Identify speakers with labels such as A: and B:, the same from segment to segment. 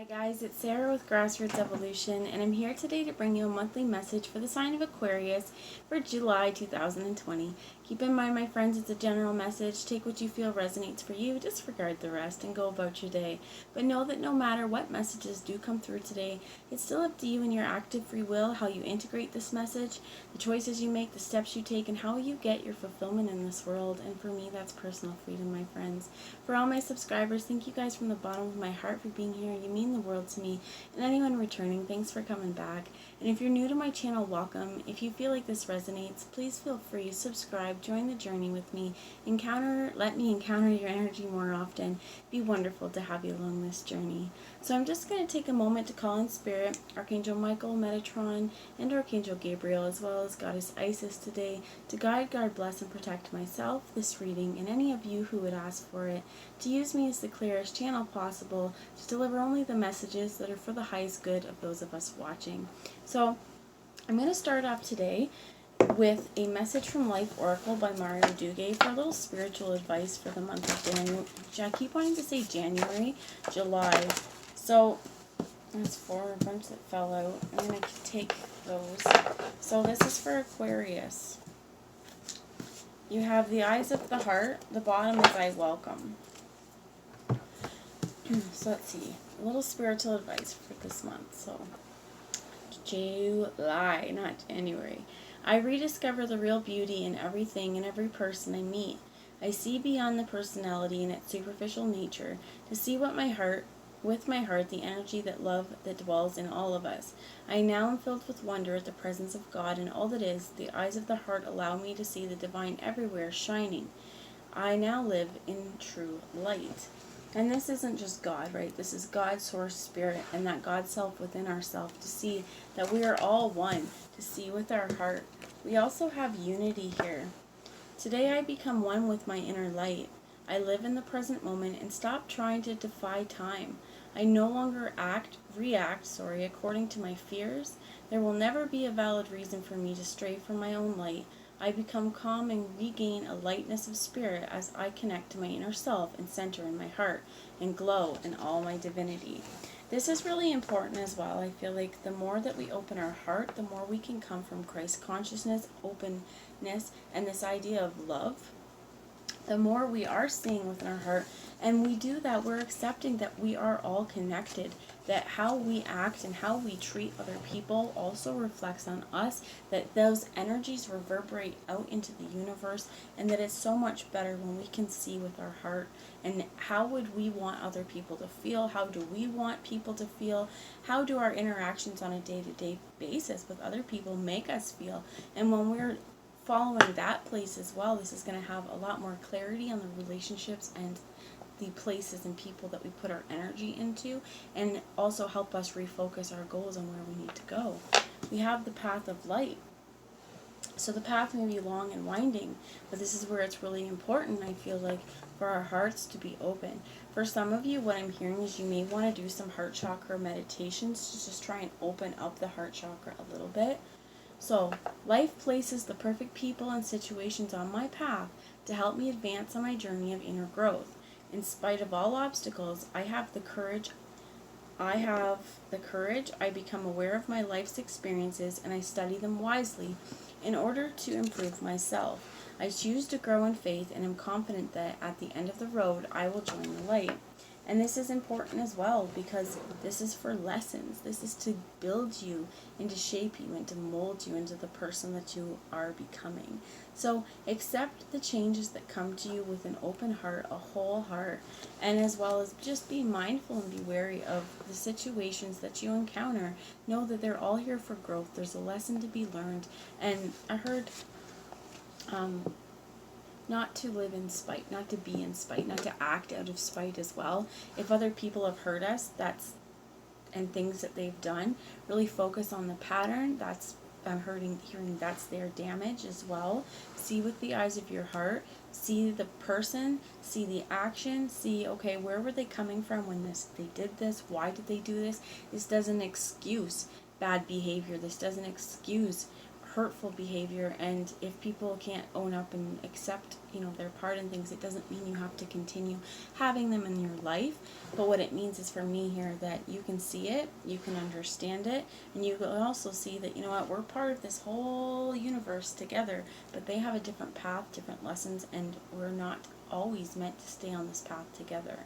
A: Hi guys, it's Sarah with Grassroots Evolution, and I'm here today to bring you a monthly message for the sign of Aquarius for July 2020. Keep in mind, my friends, it's a general message. Take what you feel resonates for you, disregard the rest, and go about your day. But know that no matter what messages do come through today, it's still up to you and your active free will how you integrate this message, the choices you make, the steps you take, and how you get your fulfillment in this world. And for me, that's personal freedom, my friends. For all my subscribers, thank you guys from the bottom of my heart for being here. You mean the world to me. And anyone returning, thanks for coming back. And if you're new to my channel, welcome. If you feel like this resonates, please feel free to subscribe, join the journey with me, let me encounter your energy more often. It'd be wonderful to have you along this journey. So I'm just going to take a moment to call in spirit Archangel Michael, Metatron, and Archangel Gabriel, as well as Goddess Isis today, to guide, guard, bless, and protect myself, this reading, and any of you who would ask for it, to use me as the clearest channel possible, to deliver only the messages that are for the highest good of those of us watching. So I'm going to start off today with a message from Life Oracle by Mario Dugue for a little spiritual advice for the month of January. I keep wanting to say January, July. So that's for a bunch that fell out. I'm going to take those. So this is for Aquarius. You have the eyes of the heart. The bottom is I welcome. So let's see. A little spiritual advice for this month. So July, not January. I rediscover the real beauty in everything and every person I meet. I see beyond the personality and its superficial nature to see with my heart the energy that love that dwells in all of us. I now am filled with wonder at the presence of God and all that is. The eyes of the heart allow me to see the divine everywhere shining. I now live in true light. And this isn't just God, right? This is God's source spirit and that God self within ourselves, to see that we are all one, to see with our heart. We also have unity here. Today I become one with my inner light. I live in the present moment and stop trying to defy time. I no longer react according to my fears. There will never be a valid reason for me to stray from my own light. I become calm and regain a lightness of spirit as I connect to my inner self and center in my heart and glow in all my divinity. This is really important as well. I feel like the more that we open our heart, the more we can come from Christ consciousness, openness, and this idea of love. The more we are seeing within our heart, and we do that, we're accepting that we are all connected, that how we act and how we treat other people also reflects on us, that those energies reverberate out into the universe, and that it's so much better when we can see with our heart. And how would we want other people to feel? How do we want people to feel? How do our interactions on a day-to-day basis with other people make us feel? And when we're following that place as well, this is going to have a lot more clarity on the relationships and the places and people that we put our energy into, and also help us refocus our goals on where we need to go. We have the path of light. So the path may be long and winding, but this is where it's really important, I feel like, for our hearts to be open. For some of you, what I'm hearing is you may want to do some heart chakra meditations to just try and open up the heart chakra a little bit. So, life places the perfect people and situations on my path to help me advance on my journey of inner growth. In spite of all obstacles, I have the courage. I become aware of my life's experiences and I study them wisely in order to improve myself. I choose to grow in faith and am confident that at the end of the road I will join the light. And this is important as well, because this is for lessons. This is to build you and to shape you and to mold you into the person that you are becoming. So accept the changes that come to you with an open heart, a whole heart, and as well as just be mindful and be wary of the situations that you encounter. Know that they're all here for growth. There's a lesson to be learned. And I heard not to live in spite, not to be in spite, not to act out of spite as well. If other people have hurt us, and things that they've done, really focus on the pattern. I'm hearing that's their damage as well. See with the eyes of your heart. See the person, see the action, see, okay, where were they coming from when they did this? Why did they do this? This doesn't excuse bad behavior. This doesn't excuse hurtful behavior, and if people can't own up and accept, their part in things, it doesn't mean you have to continue having them in your life. But what it means is, for me here, that you can see it, you can understand it, and you can also see that, we're part of this whole universe together, but they have a different path, different lessons, and we're not always meant to stay on this path together.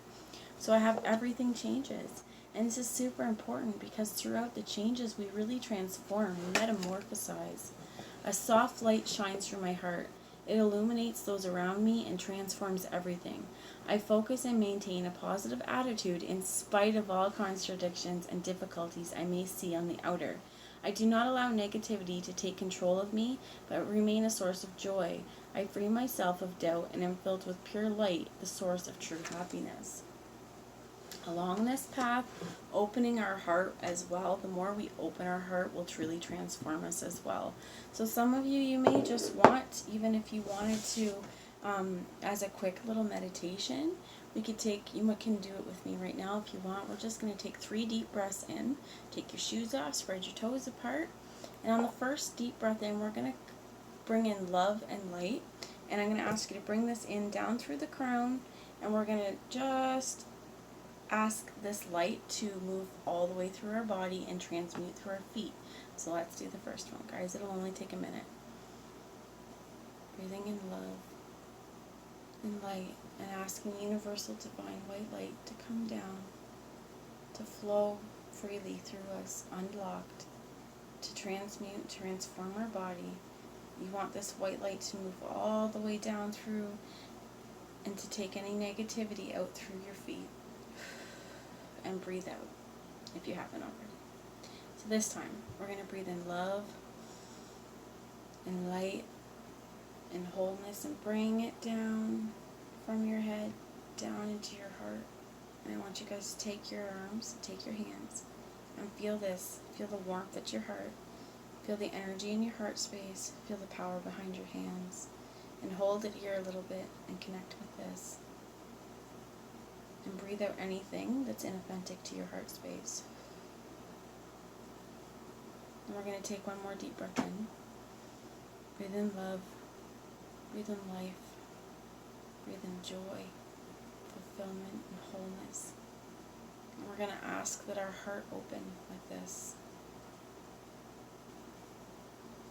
A: So I have everything changes. And this is super important, because throughout the changes, we really transform, we metamorphosize. A soft light shines through my heart. It illuminates those around me and transforms everything. I focus and maintain a positive attitude in spite of all contradictions and difficulties I may see on the outer. I do not allow negativity to take control of me, but remain a source of joy. I free myself of doubt and am filled with pure light, the source of true happiness. Along this path, opening our heart as well, the more we open our heart will truly transform us as well. So some of you may just want, even if you wanted to, as a quick little meditation, you can do it with me right now if you want. We're just going to take 3 deep breaths in, take your shoes off, spread your toes apart, and on the first deep breath in, we're going to bring in love and light, and I'm going to ask you to bring this in down through the crown, and we're going to just ask this light to move all the way through our body and transmute through our feet. So let's do the first one, guys. It'll only take a minute. Breathing in love and light, and asking universal divine white light to come down, to flow freely through us, unblocked, to transmute, transform our body. You want this white light to move all the way down through, and to take any negativity out through your feet. And breathe out if you haven't already. So this time, we're going to breathe in love and light and wholeness, and bring it down from your head down into your heart. And I want you guys to take your arms, take your hands, and feel this. Feel the warmth at your heart. Feel the energy in your heart space. Feel the power behind your hands. And hold it here a little bit and connect with this. And breathe out anything that's inauthentic to your heart space. And we're going to take one more deep breath in. Breathe in love. Breathe in life. Breathe in joy, fulfillment, and wholeness. And we're going to ask that our heart open like this.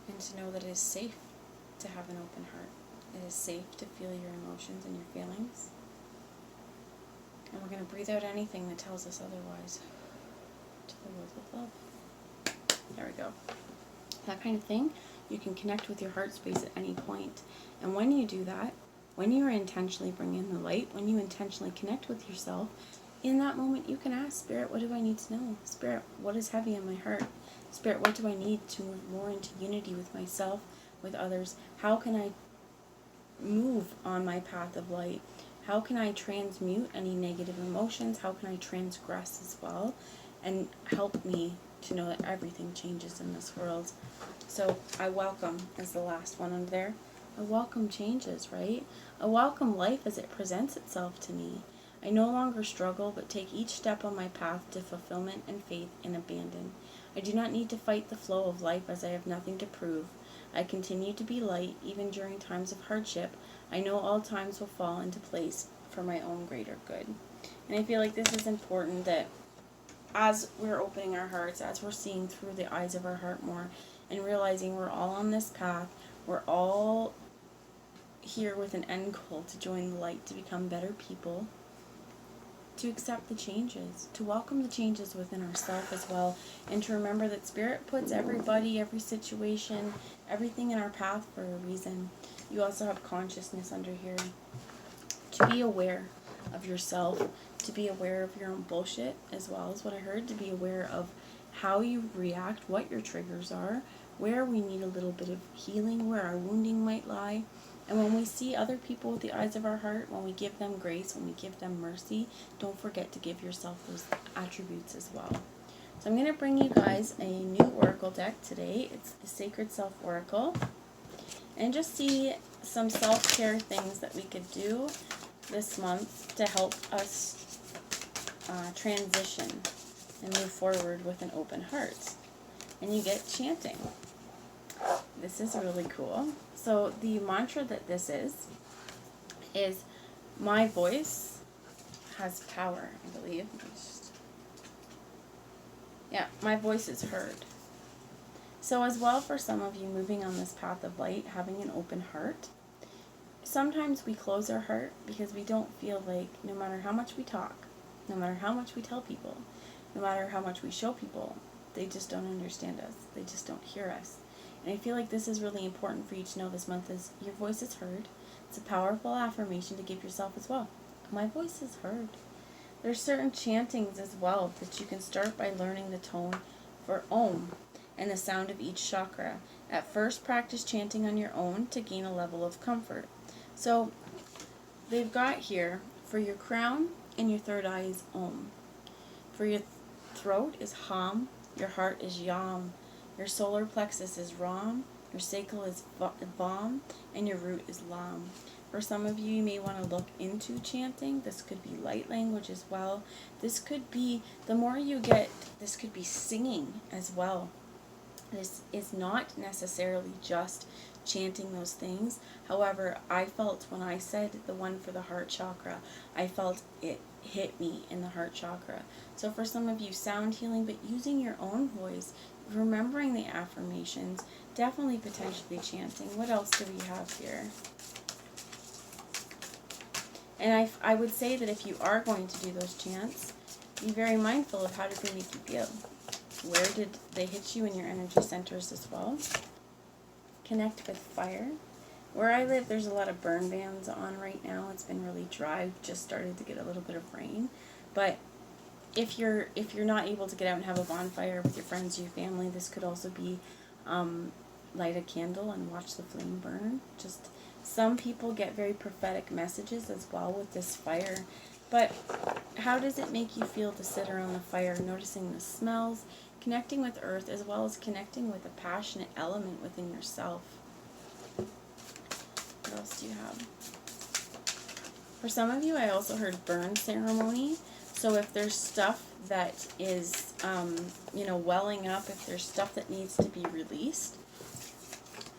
A: And to know that it is safe to have an open heart. It is safe to feel your emotions and your feelings. And we're going to breathe out anything that tells us otherwise to the world with love. There we go. That kind of thing, you can connect with your heart space at any point. And when you do that, when you are intentionally bringing in the light, when you intentionally connect with yourself, in that moment you can ask, Spirit, what do I need to know? Spirit, what is heavy in my heart? Spirit, what do I need to move more into unity with myself, with others? How can I move on my path of light? How can I transmute any negative emotions? How can I transgress as well? And help me to know that everything changes in this world. So I welcome, as the last one under there, I welcome changes, right? I welcome life as it presents itself to me. I no longer struggle, but take each step on my path to fulfillment and faith and abandon. I do not need to fight the flow of life, as I have nothing to prove. I continue to be light, even during times of hardship. I know all times will fall into place for my own greater good. And I feel like this is important, that as we're opening our hearts, as we're seeing through the eyes of our heart more, and realizing we're all on this path, we're all here with an end goal to join the light, to become better people, to accept the changes, to welcome the changes within ourselves as well, and to remember that Spirit puts everybody, every situation, everything in our path for a reason. You also have consciousness under here. To be aware of yourself, to be aware of your own bullshit as well, is what I heard, to be aware of how you react, what your triggers are, where we need a little bit of healing, where our wounding might lie. And when we see other people with the eyes of our heart, when we give them grace, when we give them mercy, don't forget to give yourself those attributes as well. So I'm going to bring you guys a new oracle deck today. It's the Sacred Self Oracle. And just see some self-care things that we could do this month to help us transition and move forward with an open heart. And you get chanting. This is really cool. So the mantra that this is my voice has power, I believe. Yeah, my voice is heard. So as well, for some of you moving on this path of light, having an open heart, sometimes we close our heart because we don't feel like, no matter how much we talk, no matter how much we tell people, no matter how much we show people, they just don't understand us. They just don't hear us. And I feel like this is really important for you to know this month is your voice is heard. It's a powerful affirmation to give yourself as well. My voice is heard. There's certain chantings as well that you can start by learning the tone for Om and the sound of each chakra. At first, practice chanting on your own to gain a level of comfort. So they've got here, for your crown and your third eye is Om. For your throat is Ham, your heart is Yam, your solar plexus is Ram, your sacral is Vam, and your root is Lam. For some of you, you may want to look into chanting. This could be light language as well. This could be, the more you get, this could be singing as well. This is not necessarily just chanting those things. However, I felt when I said the one for the heart chakra, I felt it hit me in the heart chakra. So for some of you, sound healing, but using your own voice, remembering the affirmations, definitely potentially chanting. What else do we have here? And I would say that if you are going to do those chants, be very mindful of how did they make you feel. Where did they hit you in your energy centers as well? Connect with fire. Where I live, there's a lot of burn bans on right now. It's been really dry. Just started to get a little bit of rain. But if you're not able to get out and have a bonfire with your friends or your family, this could also be light a candle and watch the flame burn. Just some people get very prophetic messages as well with this fire. But how does it make you feel to sit around the fire, noticing the smells, connecting with earth, as well as connecting with a passionate element within yourself? What else do you have? For some of you, I also heard burn ceremony. So if there's stuff that is, welling up, if there's stuff that needs to be released,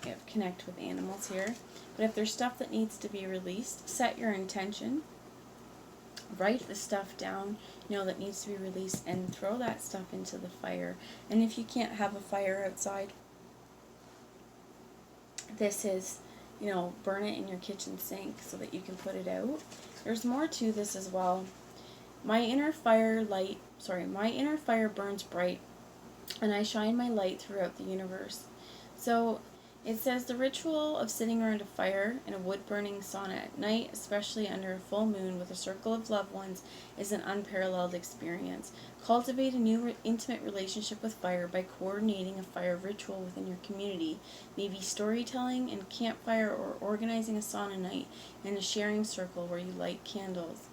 A: you have connect with animals here. But if there's stuff that needs to be released, set your intention. Write the stuff down, that needs to be released, and throw that stuff into the fire. And if you can't have a fire outside, this is, burn it in your kitchen sink so that you can put it out. There's more to this as well. My inner fire burns bright, and I shine my light throughout the universe. So it says the ritual of sitting around a fire in a wood-burning sauna at night, especially under a full moon with a circle of loved ones, is an unparalleled experience. Cultivate a new intimate relationship with fire by coordinating a fire ritual within your community, maybe storytelling and campfire, or organizing a sauna night in a sharing circle where you light candles.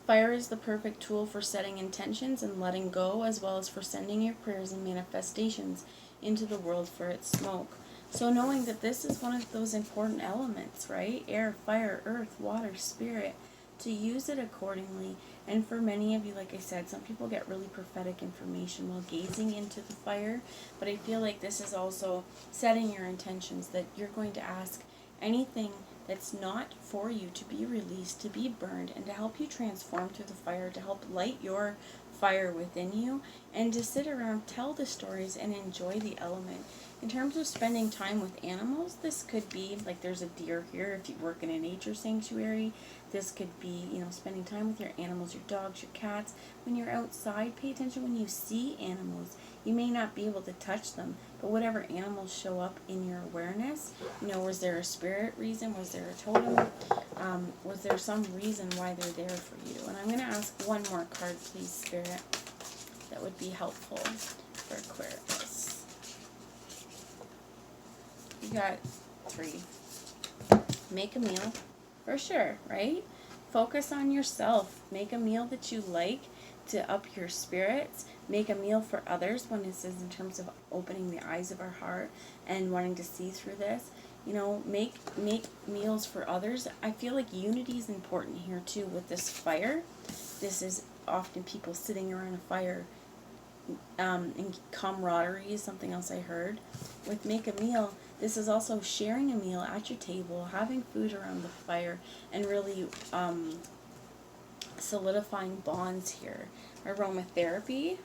A: Fire is the perfect tool for setting intentions and letting go, as well as for sending your prayers and manifestations into the world for its smoke. So knowing that this is one of those important elements, right? Air, fire, earth, water, spirit, to use it accordingly. And for many of you, like I said, some people get really prophetic information while gazing into the fire. But I feel like this is also setting your intentions, that you're going to ask anything that's not for you to be released, to be burned, and to help you transform through the fire, to help light your fire within you, and to sit around, tell the stories, and enjoy the element. In terms of spending time with animals, this could be, like there's a deer here if you work in a nature sanctuary. This could be, spending time with your animals, your dogs, your cats. When you're outside, pay attention when you see animals. You may not be able to touch them, but whatever animals show up in your awareness, was there a spirit reason? Was there a totem? Was there some reason why they're there for you? And I'm going to ask one more card, please, Spirit, that would be helpful for Aquarius. You got 3. Make a meal, for sure, right? Focus on yourself. Make a meal that you like to up your spirits. Make a meal for others when this is in terms of opening the eyes of our heart and wanting to see through this. Make meals for others. I feel like unity is important here too with this fire. This is often people sitting around a fire, and camaraderie is something else I heard. With make a meal, this is also sharing a meal at your table, having food around the fire, and really solidifying bonds here. Aromatherapy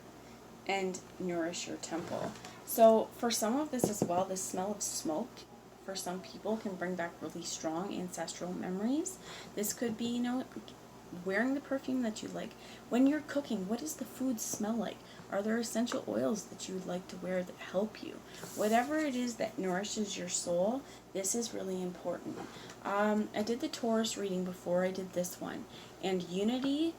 A: and nourish your temple. So for some of this as well, the smell of smoke for some people can bring back really strong ancestral memories. This could be, wearing the perfume that you like. When you're cooking, what does the food smell like? Are there essential oils that you would like to wear that help you? Whatever it is that nourishes your soul, this is really important. I did the Taurus reading before I did this one, and unity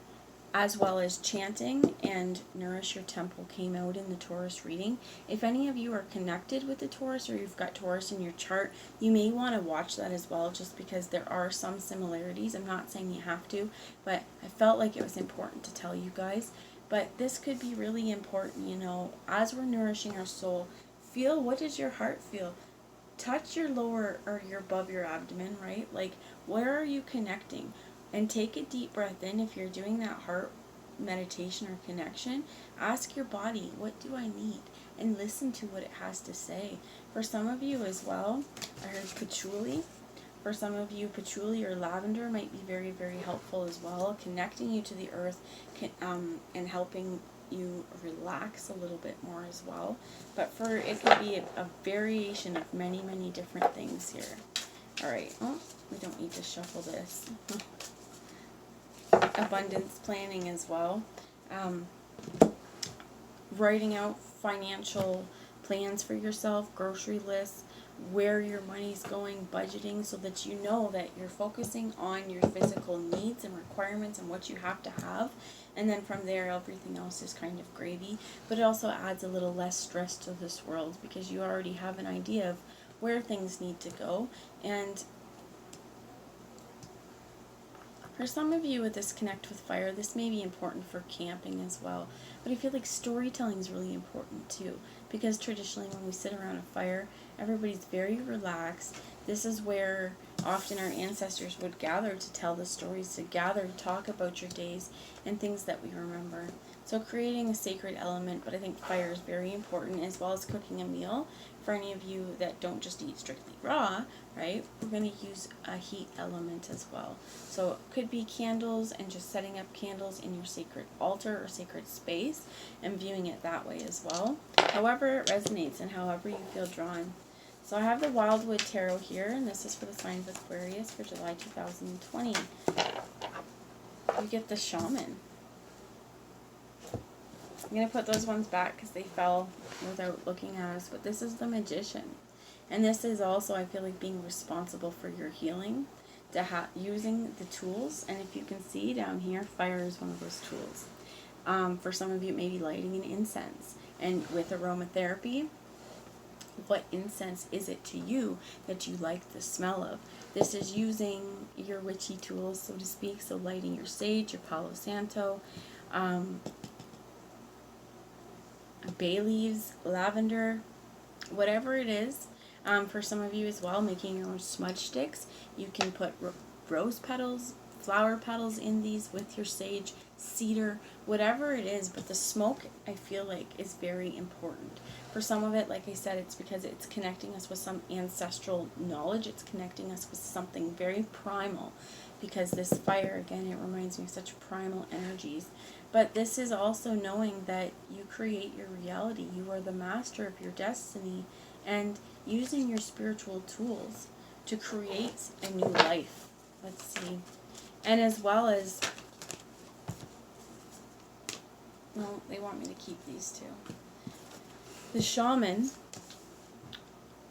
A: as well as chanting and nourish your temple came out in the Taurus reading. If any of you are connected with the Taurus or you've got Taurus in your chart, you may want to watch that as well, just because there are some similarities. I'm not saying you have to, but I felt like it was important to tell you guys. But this could be really important, as we're nourishing our soul. Feel, what does your heart feel? Touch your lower or your above your abdomen, right? Like, where are you connecting? And take a deep breath in. If you're doing that heart meditation or connection, ask your body, what do I need? And listen to what it has to say. For some of you as well, I heard patchouli. For some of you, patchouli or lavender might be very, very helpful as well, connecting you to the earth and helping you relax a little bit more as well. But it could be a variation of many, many different things here. All right. Oh, we don't need to shuffle this. Abundance planning as well. Writing out financial plans for yourself, grocery lists, where your money's going, budgeting, so that you know that you're focusing on your physical needs and requirements and what you have to have. And then from there, everything else is kind of gravy. But it also adds a little less stress to this world because you already have an idea of where things need to go. And for some of you with this connect with fire, this may be important for camping as well. But I feel like storytelling is really important too, because traditionally when we sit around a fire, everybody's very relaxed. This is where often our ancestors would gather to tell the stories, to gather to talk about your days and things that we remember. So creating a sacred element, but I think fire is very important, as well as cooking a meal. For any of you that don't just eat strictly raw, right, we're going to use a heat element as well. So it could be candles and just setting up candles in your sacred altar or sacred space and viewing it that way as well. However it resonates and however you feel drawn. So I have the Wildwood Tarot here, and this is for the sign of Aquarius for July 2020. You get the Shaman. I'm going to put those ones back because they fell without looking at us, but this is the Magician. And this is also, I feel like, being responsible for your healing, using the tools. And if you can see down here, fire is one of those tools. For some of you, maybe lighting an incense. And with aromatherapy, what incense is it to you that you like the smell of? This is using your witchy tools, so to speak. So lighting your sage, your Palo Santo, bay leaves, lavender, whatever it is. For some of you as well, making your own smudge sticks. You can put rose petals, flower petals in these with your sage, cedar, whatever it is. But the smoke, I feel like, is very important. For some of it, like I said, it's because it's connecting us with some ancestral knowledge. It's connecting us with something very primal. Because this fire, again, it reminds me of such primal energies. But this is also knowing that you create your reality. You are the master of your destiny. And using your spiritual tools to create a new life. Let's see. And as well as, well, they want me to keep these two. The Shaman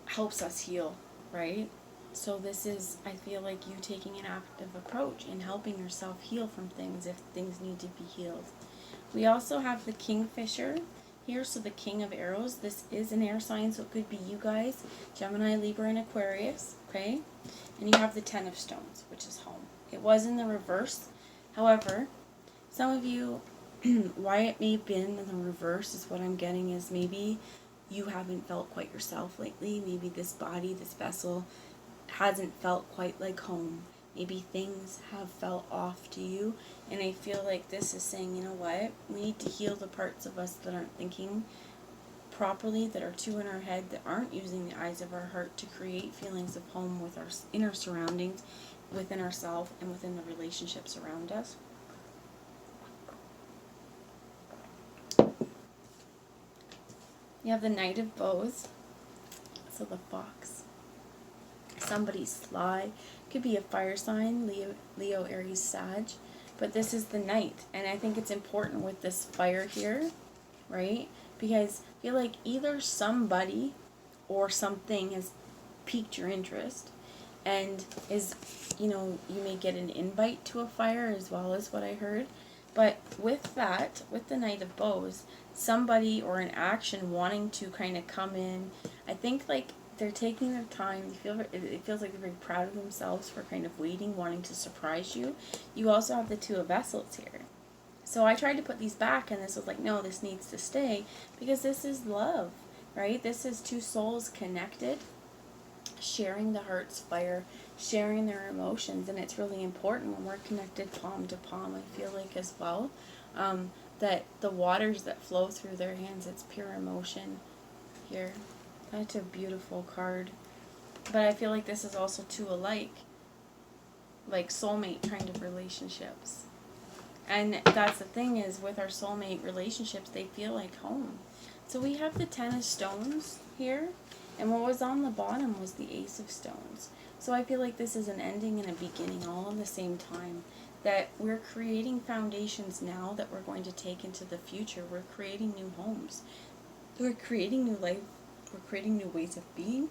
A: helps us heal, right? So this is, I feel like, you taking an active approach in helping yourself heal from things if things need to be healed. We also have the Kingfisher here, so the King of Arrows. This is an air sign, so it could be you guys, Gemini, Libra, and Aquarius, okay? And you have the Ten of Stones, which is home. It was in the reverse. However, some of you, why it may have been in the reverse is what I'm getting is maybe you haven't felt quite yourself lately. Maybe this body, this vessel, hasn't felt quite like home. Maybe things have felt off to you. And I feel like this is saying, you know what? We need to heal the parts of us that aren't thinking properly, that are too in our head, that aren't using the eyes of our heart to create feelings of home with our inner surroundings, within ourselves, and within the relationships around us. You have the Knight of Bows, so the fox. Somebody's sly. Could be a fire sign, Leo, Aries, Sag. But this is the Knight, and I think it's important with this fire here, right? Because I feel like either somebody or something has piqued your interest and is, you may get an invite to a fire as well, as what I heard. But with that, with the Knight of Bows, somebody or an action wanting to kind of come in, I think like they're taking their time. It feels like they're very proud of themselves for kind of waiting, wanting to surprise you. You also have the Two of Vessels here. So I tried to put these back, and this was like, no, this needs to stay, because this is love, right? This is two souls connected, sharing the heart's fire, sharing their emotions, and it's really important when we're connected palm to palm, I feel like, as well, that the waters that flow through their hands, it's pure emotion here. That's a beautiful card. But I feel like this is also two alike, like soulmate kind of relationships. And that's the thing, is with our soulmate relationships, they feel like home. So we have the Ten of Stones here, and what was on the bottom was the Ace of Stones. So I feel like this is an ending and a beginning all at the same time. That we're creating foundations now that we're going to take into the future. We're creating new homes. We're creating new life. We're creating new ways of being.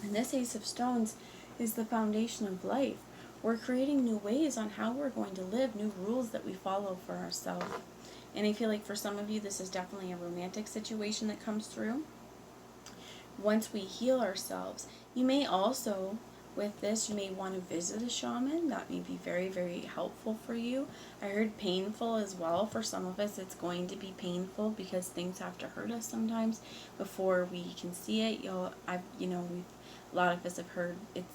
A: And this Ace of Stones is the foundation of life. We're creating new ways on how we're going to live, new rules that we follow for ourselves. And I feel like for some of you, this is definitely a romantic situation that comes through. Once we heal ourselves, you may also, with this, you may want to visit a shaman. That may be very, very helpful for you. I heard painful as well. For some of us, it's going to be painful because things have to hurt us sometimes before we can see it. A lot of us have heard it's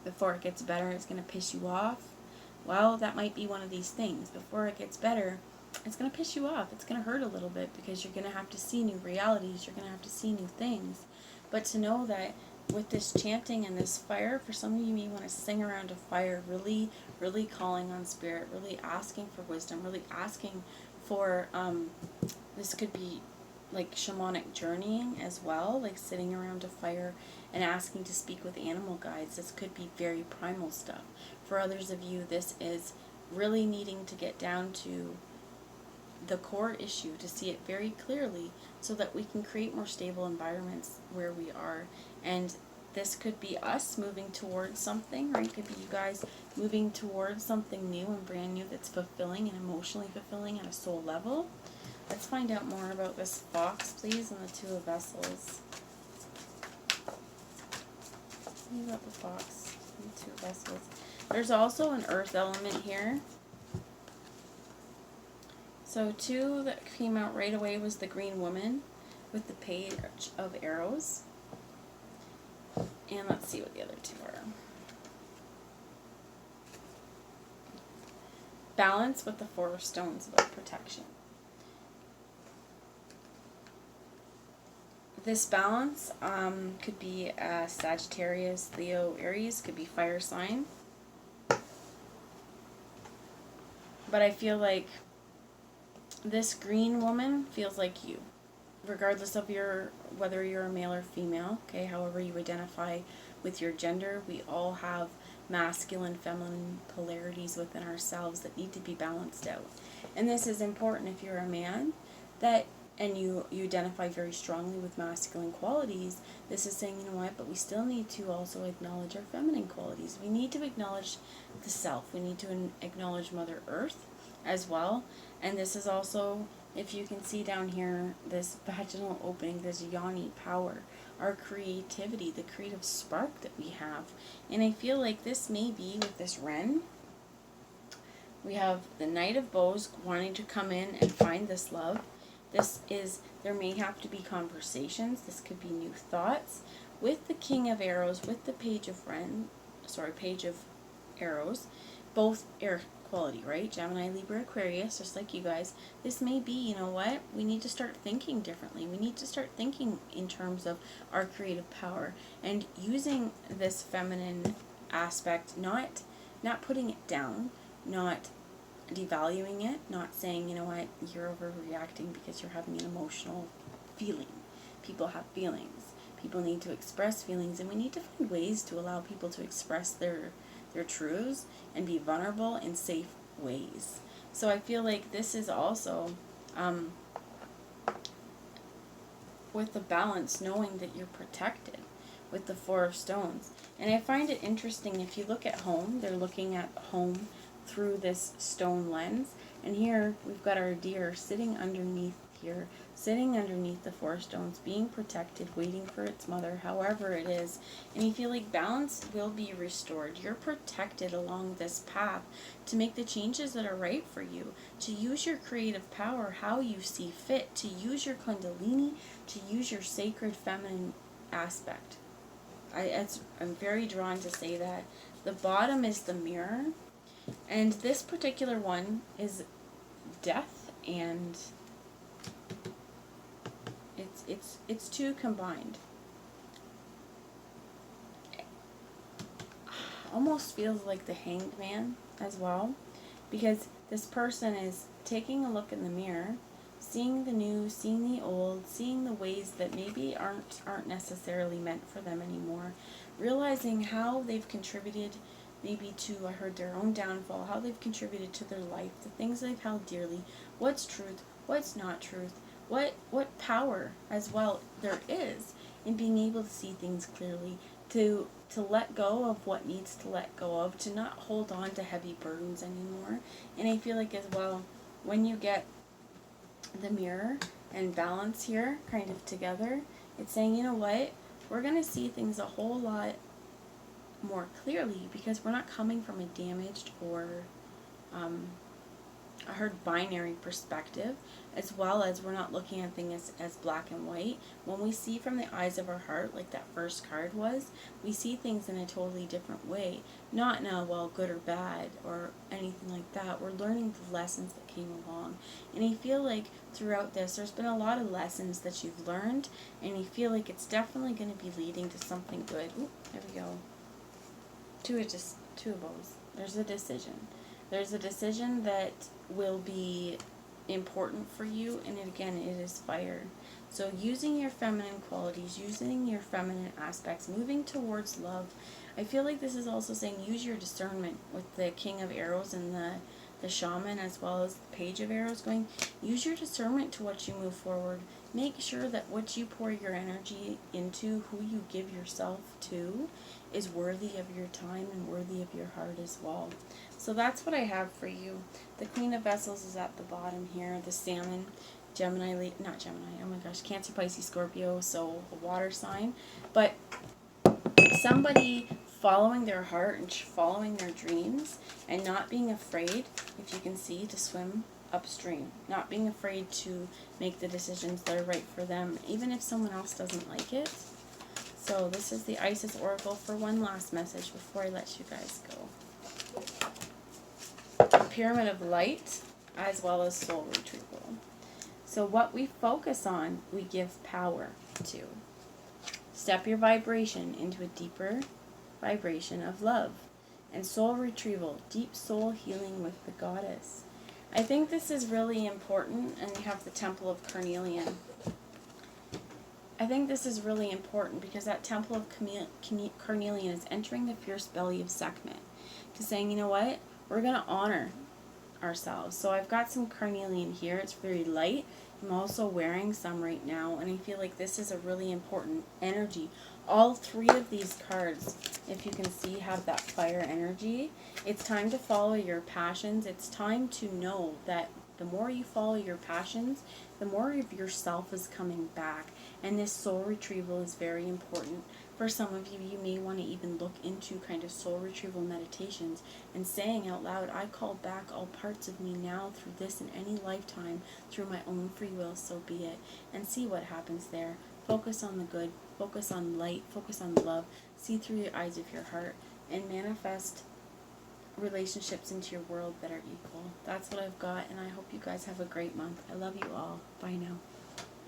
A: before it gets better, it's going to piss you off. Well, that might be one of these things. Before it gets better, it's going to piss you off. It's going to hurt a little bit because you're going to have to see new realities. You're going to have to see new things. But to know that with this chanting and this fire, for some of you may want to sing around a fire, really, really calling on spirit, really asking for wisdom, really asking for, this could be like shamanic journeying as well, like sitting around a fire and asking to speak with animal guides. This could be very primal stuff. For others of you, this is really needing to get down to the core issue, to see it very clearly so that we can create more stable environments where we are. And this could be us moving towards something, right? It could be you guys moving towards something new and brand new that's fulfilling and emotionally fulfilling at a soul level. Let's find out more about this fox, please, and the Two of Vessels. Tell me about the fox and the Two of Vessels. There's also an earth element here. So two that came out right away was the Green Woman with the Page of Arrows. And let's see what the other two are. Balance with the Four of Stones about protection. This balance could be Sagittarius, Leo, Aries, could be fire sign. But I feel like this green woman feels like you, regardless of whether you're a male or female, okay, however you identify with your gender. We all have masculine, feminine polarities within ourselves that need to be balanced out. And this is important if you're a man, and you identify very strongly with masculine qualities. This is saying, you know what, but we still need to also acknowledge our feminine qualities. We need to acknowledge the self. We need to acknowledge Mother Earth as well. And this is also, if you can see down here, this vaginal opening, this yoni power, our creativity, the creative spark that we have. And I feel like this may be with this Wren. We have the Knight of Bows wanting to come in and find this love. There may have to be conversations. This could be new thoughts. With the King of Arrows, with the Page of Page of Arrows, both air quality, right? Gemini, Libra, Aquarius, just like you guys. This may be, you know what? We need to start thinking differently. We need to start thinking in terms of our creative power and using this feminine aspect, not putting it down, not devaluing it, not saying, you know what, you're overreacting because you're having an emotional feeling. People have feelings. People need to express feelings, and we need to find ways to allow people to express their truths and be vulnerable in safe ways. So I feel like this is also with the balance, knowing that you're protected with the Four of Stones. And I find it interesting, if you look at home, they're looking at home through this stone lens. And here we've got our deer sitting underneath here, sitting underneath the Four Stones, being protected, waiting for its mother, however it is. And you feel like balance will be restored. You're protected along this path to make the changes that are right for you, to use your creative power how you see fit, to use your Kundalini, to use your sacred feminine aspect. I'm very drawn to say that. The bottom is the mirror, and this particular one is death, and it's two combined. Almost feels like the Hanged Man as well, because this person is taking a look in the mirror, seeing the new, seeing the old, seeing the ways that maybe aren't necessarily meant for them anymore, realizing how they've contributed maybe to, I heard, their own downfall, how they've contributed to their life, the things they've held dearly, what's truth, what's not truth, what power as well there is in being able to see things clearly, to let go of what needs to let go of, to not hold on to heavy burdens anymore. And I feel like as well, when you get the mirror and balance here kind of together, it's saying, you know what, we're going to see things a whole lot more clearly, because we're not coming from a damaged or I heard binary perspective, as well as we're not looking at things as black and white. When we see from the eyes of our heart, like that first card was, we see things in a totally different way. Not in a, well, good or bad or anything like that. We're learning the lessons that came along. And I feel like throughout this, there's been a lot of lessons that you've learned, and you feel like it's definitely going to be leading to something good. Ooh, there we go. Two of those. There's a decision. There's a decision that will be important for you, and again, it is fire. So using your feminine qualities, using your feminine aspects, moving towards love. I feel like this is also saying use your discernment with the King of Arrows and the Shaman, as well as the Page of Arrows going. Use your discernment to what you move forward. Make sure that what you pour your energy into, who you give yourself to, is worthy of your time and worthy of your heart as well. So that's what I have for you. The Queen of Vessels is at the bottom here. The Salmon, Gemini, not Gemini, oh my gosh, Cancer, Pisces, Scorpio, so a water sign. But somebody following their heart and following their dreams, and not being afraid, if you can see, to swim upstream. Not being afraid to make the decisions that are right for them, even if someone else doesn't like it. So this is the Isis Oracle for one last message before I let you guys go. The Pyramid of Light, as well as Soul Retrieval. So what we focus on, we give power to. Step your vibration into a deeper vibration of love. And Soul Retrieval, deep soul healing with the Goddess. I think this is really important, and we have the Temple of Carnelian. I think this is really important because that Temple of Carnelian is entering the fierce belly of Sekhmet. To saying, you know what, we're going to honor ourselves. So I've got some carnelian here. It's very light. I'm also wearing some right now, and I feel like this is a really important energy. All three of these cards, if you can see, have that fire energy. It's time to follow your passions. It's time to know that the more you follow your passions, the more of yourself is coming back. And this soul retrieval is very important. For some of you, you may want to even look into kind of soul retrieval meditations and saying out loud, I call back all parts of me now through this and any lifetime, through my own free will, so be it. And see what happens there. Focus on the good, focus on light, focus on love. See through the eyes of your heart. and manifest relationships into your world that are equal. That's what I've got, and I hope you guys have a great month. I love you all. Bye now.